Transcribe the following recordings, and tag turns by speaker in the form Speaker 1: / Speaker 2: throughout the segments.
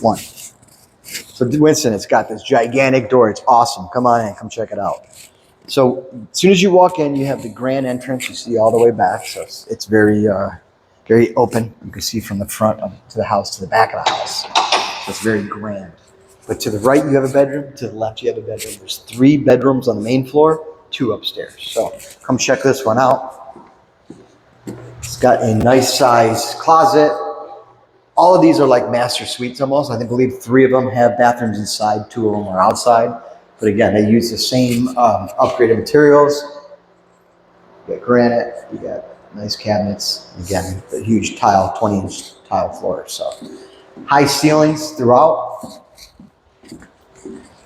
Speaker 1: one. So Winston, it's got this gigantic door. It's awesome. Come on in, come check it out. So as soon as you walk in, you have the grand entrance. You see all the way back. So it's very, very open. You can see from the front to the house to the back of the house. So it's very grand. But to the right, you have a bedroom. To the left, you have a bedroom. There's 3 bedrooms on the main floor, 2 upstairs. So come check this one out. It's got a nice size closet. All of these are like master suites almost. I believe 3 of them have bathrooms inside, 2 of them are outside. But again, they use the same upgraded materials. You got granite, you got nice cabinets. Again, a huge tile, 20-inch tile floor. So high ceilings throughout.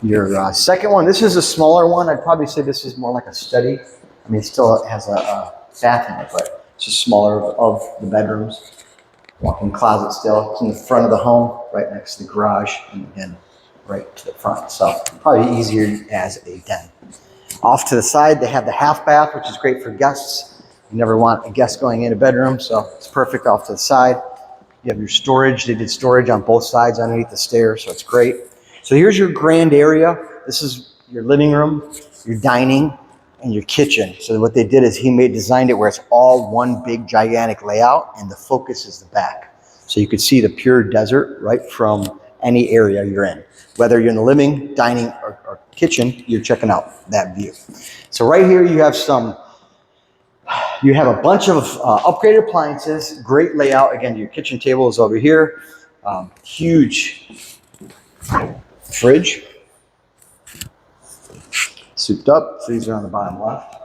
Speaker 1: Your second one, this is a smaller one. I'd probably say this is more like a study. I mean, it still has a bath in it, but it's just smaller of the bedrooms. Walk-in closet still. It's in the front of the home, right next to the garage, and again, right to the front. So probably easier as a den. Off to the side, they have the half bath, which is great for guests. You never want a guest going in a bedroom, so it's perfect off to the side. You have your storage. They did storage on both sides underneath the stairs, so it's great. So here's your grand area. This is your living room, your dining, and your kitchen. So what they did is designed it where it's all one big gigantic layout, and the focus is the back. So you could see the pure desert right from any area you're in. Whether you're in the living, dining, or kitchen, you're checking out that view. So right here you have a bunch of upgraded appliances, great layout. Again, your kitchen table is over here. Huge fridge. Souped up, freezer on the bottom left.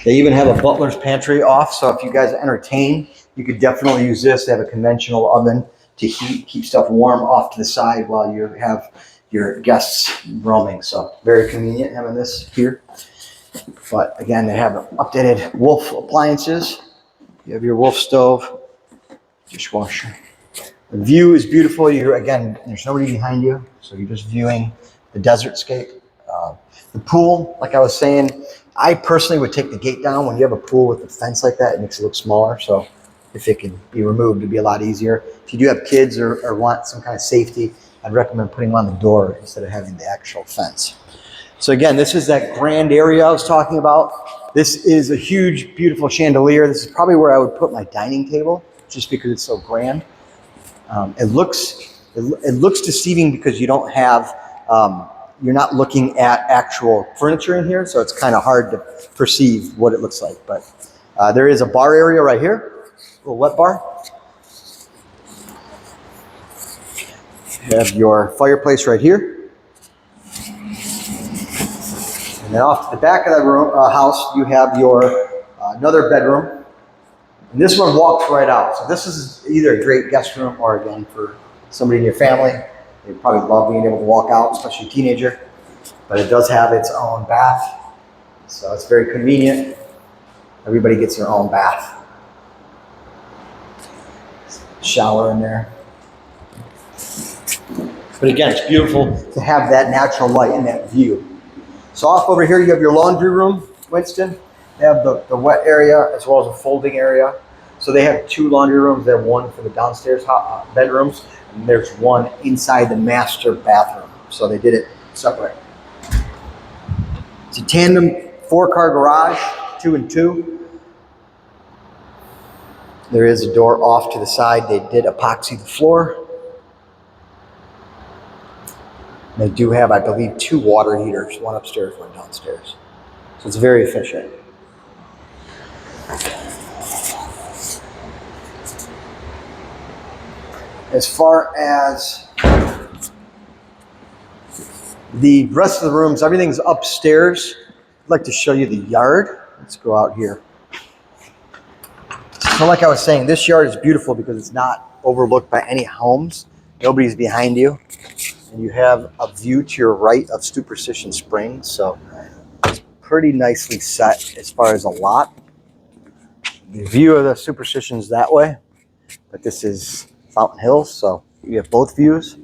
Speaker 1: They even have a butler's pantry off, so if you guys entertain, you could definitely use this. They have a conventional oven to keep stuff warm off to the side while you have your guests roaming. So very convenient having this here. But again, they have updated Wolf appliances. You have your Wolf stove, dishwasher. The view is beautiful. Again, there's nobody behind you, so you're just viewing the desert scape. The pool, like I was saying, I personally would take the gate down. When you have a pool with a fence like that, it makes it look smaller. So if it can be removed, it'd be a lot easier. If you do have kids or want some kind of safety, I'd recommend putting them on the door instead of having the actual fence. So again, this is that grand area I was talking about. This is a huge, beautiful chandelier. This is probably where I would put my dining table, just because it's so grand. It looks deceiving because you don't have, you're not looking at actual furniture in here, so it's kind of hard to perceive what it looks like. But there is a bar area right here, a little wet bar. You have your fireplace right here. And then off to the back of the house, you have your another bedroom. And this one walks right out. So this is either a great guest room or, again, for somebody in your family. They probably love being able to walk out, especially a teenager. But it does have its own bath. So it's very convenient. Everybody gets their own bath. Shower in there. But again, it's beautiful to have that natural light and that view. So off over here, you have your laundry room, Winston. They have the wet area as well as a folding area. So they have 2 laundry rooms. They have one for the downstairs bedrooms, and there's one inside the master bathroom. So they did it separate. It's a tandem 4-car garage, 2 and 2. There is a door off to the side. They did epoxy the floor. They do have, I believe, 2 water heaters, one upstairs, one downstairs. So it's very efficient. As far as the rest of the rooms, everything's upstairs. I'd like to show you the yard. Let's go out here. So like I was saying, this yard is beautiful because it's not overlooked by any homes. Nobody's behind you. And you have a view to your right of Superstition Springs. So it's pretty nicely set as far as a lot. The view of the Superstition is that way. But this is Fountain Hills, so you have both views.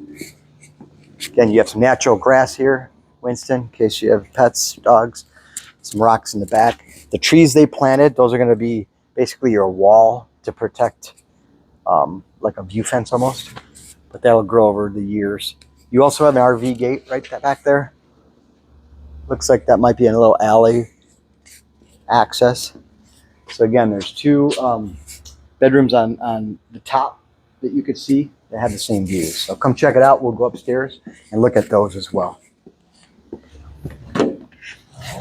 Speaker 1: Again, you have some natural grass here, Winston, in case you have pets, dogs. Some rocks in the back. The trees they planted, those are going to be basically your wall to protect, like a view fence almost. but that'll grow over the years. You also have an RV gate right back there. Looks like that might be a little alley access. So again, there's two bedrooms on the top that you could see that have the same views. So come check it out. We'll go upstairs and look at those as well.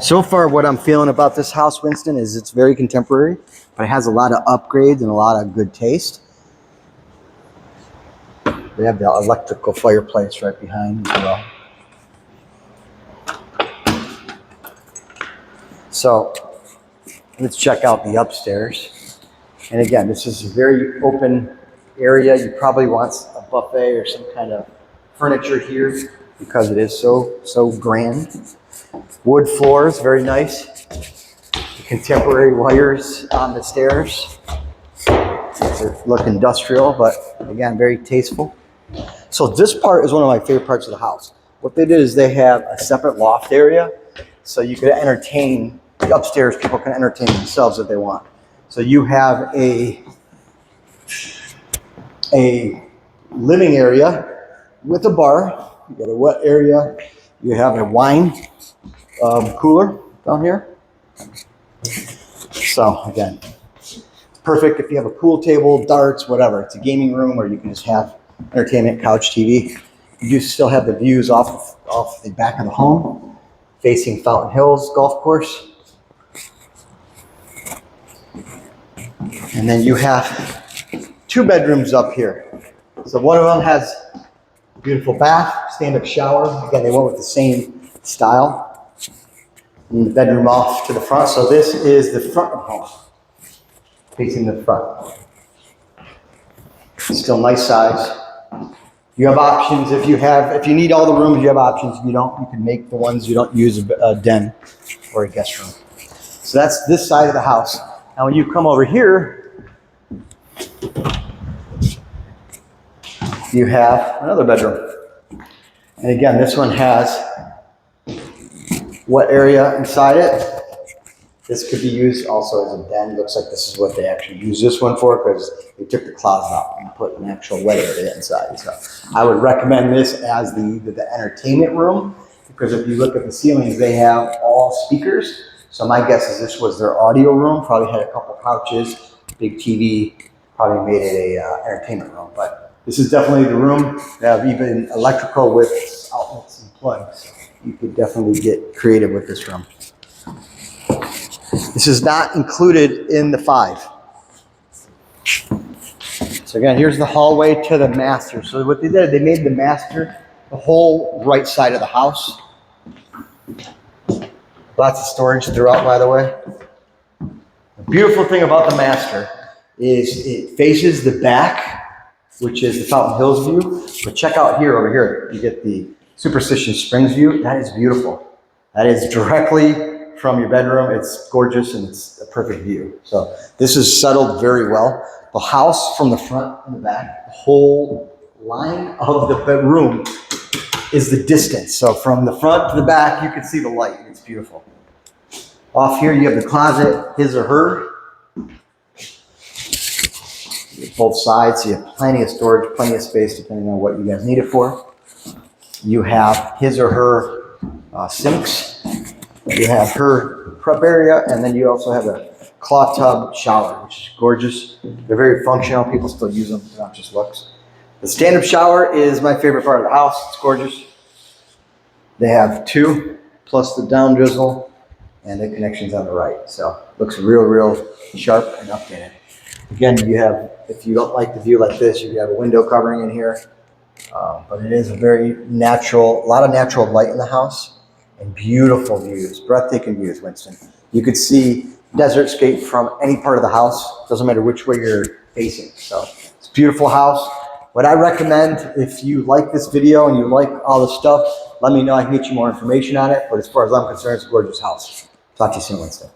Speaker 1: So far, what I'm feeling about this house, Winston, is it's very contemporary, but it has a lot of upgrades and a lot of good taste. They have the electrical fireplace right behind as well. So let's check out the upstairs. And again, this is a very open area. You probably want a buffet or some kind of furniture here because it is so grand. Wood floors, very nice. Contemporary wires on the stairs. They look industrial, but again, very tasteful. So this part is one of my favorite parts of the house. What they did is they have a separate loft area, so you could entertain, the upstairs people can entertain themselves if they want. So you have a living area with a bar. You got a wet area. You have a wine cooler down here. So again, it's perfect if you have a pool table, darts, whatever. It's a gaming room where you can just have entertainment, couch TV. You do still have the views off the back of the home, facing Fountain Hills Golf Course. And then you have 2 bedrooms up here. So one of them has a beautiful bath, stand-up shower. Again, they went with the same style. And the bedroom off to the front. So this is the front of the home, facing the front. Still nice size. You have options if you need all the rooms, you have options. If you don't, you can make the ones you don't use a den or a guest room. So that's this side of the house. Now when you come over here, you have another bedroom. And again, this one has wet area inside it. This could be used also as a den. Looks like this is what they actually use this one for because they took the closet out and put an actual wet area inside. So I would recommend this as the entertainment room because if you look at the ceilings, they have all speakers. So my guess is this was their audio room. Probably had a couple couches, big TV. Probably made it a entertainment room. But this is definitely the room. They have even electrical with outlets and plugs. You could definitely get creative with this room. This is not included in the 5. So again, here's the hallway to the master. So what they did, they made the master the whole right side of the house. Lots of storage throughout, by the way. The beautiful thing about the master is it faces the back, which is the Fountain Hills view. But check out here, over here, you get the Superstition Springs view. That is beautiful. That is directly from your bedroom. It's gorgeous and it's a perfect view. So this is settled very well. The house from the front and the back, the whole line of the bedroom is the distance. So from the front to the back, you can see the light. It's beautiful. Off here, you have the closet, his or her. Both sides, so you have plenty of storage, plenty of space, depending on what you guys need it for. You have his or her sinks. You have her prep area, and then you also have a cloth tub shower, which is gorgeous. They're very functional. People still use them, not just looks. The stand-up shower is my favorite part of the house. It's gorgeous. They have 2, plus the down drizzle, and the connections on the right. So looks real sharp and updated. Again, you have, if you don't like the view like this, you have a window covering in here. But it is a very natural, a lot of natural light in the house and beautiful views, breathtaking views, Winston. You could see desert scape from any part of the house. Doesn't matter which way you're facing. So it's a beautiful house. What I recommend, if you like this video and you like all the stuff, let me know. I can get you more information on it. But as far as I'm concerned, it's a gorgeous house. Talk to you soon, Winston.